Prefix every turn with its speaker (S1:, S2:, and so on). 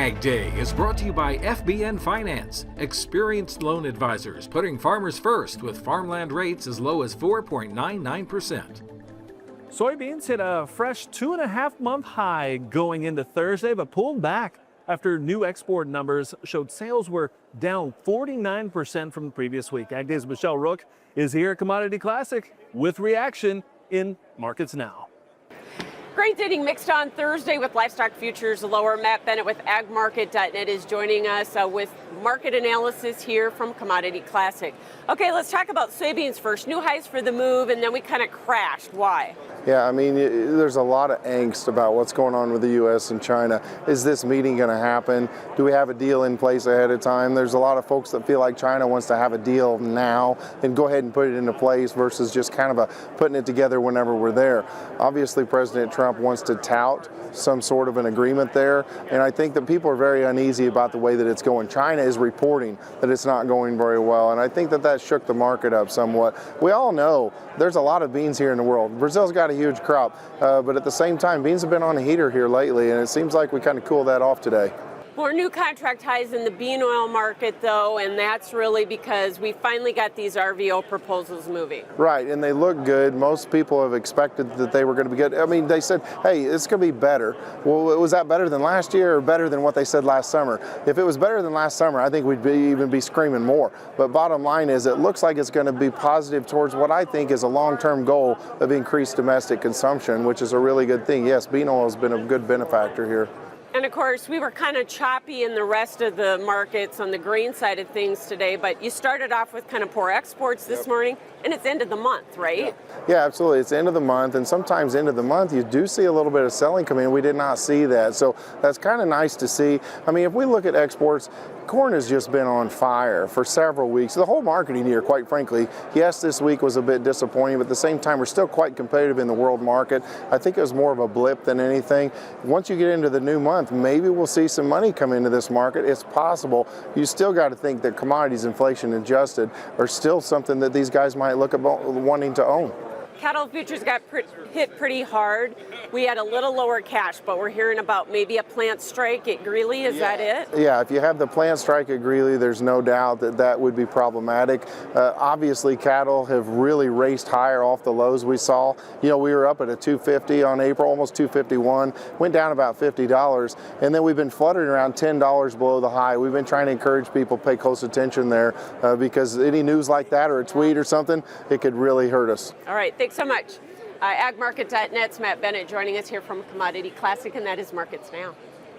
S1: Ag Day is brought to you by FBN Finance, experienced loan advisors putting farmers first with farmland rates as low as 4.99%.
S2: Soybeans hit a fresh 2.5-month high going into Thursday, but pulled back after new export numbers showed sales were down 49% from the previous week. Ag Day's Michelle Rook is here at Commodity Classic with reaction in Markets Now.
S3: Grain trading mixed on Thursday with livestock futures lower. Matt Bennett with agmarket.net is joining us with market analysis here from Commodity Classic. Okay, let's talk about soybeans first. New highs for the move, and then we kind of crashed. Why?
S4: Yeah, I mean, there's a lot of angst about what's going on with the U.S. and China. Is this meeting going to happen? Do we have a deal in place ahead of time? There's a lot of folks that feel like China wants to have a deal now and go ahead and put it into place versus just kind of putting it together whenever we're there. Obviously, President Trump wants to tout some sort of an agreement there, and I think that people are very uneasy about the way that it's going. China is reporting that it's not going very well, and I think that that shook the market up somewhat. We all know there's a lot of beans here in the world. Brazil's got a huge crop, but at the same time, beans have been on a heater here lately, and it seems like we kind of cooled that off today.
S3: More new contract highs in the bean oil market, though, and that's really because we finally got these RVO proposals moving. Right,
S4: and they look good. Most people have expected that they were going to be good. I mean, they said, hey, it's going to be better. Well, was that better than last year or better than what they said last summer? If it was better than last summer, I think we'd even be screaming more. But bottom line is, it looks like it's going to be positive towards what I think is a long-term goal of increased domestic consumption, which is a really good thing. Yes, bean oil has been a good benefactor here.
S3: And of course, we were kind of choppy in the rest of the markets on the grain side of things today, but you started off with kind of poor exports this morning, and it's end of the month, right?
S4: Yeah, absolutely. It's end of the month, and sometimes end of the month you do see a little bit of selling come in. We did not see that, so that's kind of nice to see. I mean, if we look at exports, corn has just been on fire for several weeks. The whole marketing year, quite frankly. Yes, this week was a bit disappointing, but at the same time, we're still quite competitive in the world market. I think it was more of a blip than anything. Once you get into the new month, maybe we'll see some money come into this market. It's possible. You still got to think that commodities, inflation adjusted, are still something that these guys might look about wanting to own.
S3: Cattle futures got hit pretty hard. We had a little lower cash, but we're hearing about maybe a plant strike at Greeley. Is that it?
S4: Yeah, if you have the plant strike at Greeley, there's no doubt that that would be problematic. Obviously, cattle have really raced higher off the lows we saw. You know, we were up at a 250 on April, almost 251, went down about $50, and then we've been fluttering around $10 below the high. We've been trying to encourage people to pay close attention there because any news like that or a tweet or something, it could really hurt us.
S3: All right, thanks so much. Agmarket.net's Matt Bennett joining us here from Commodity Classic, and that is Markets Now.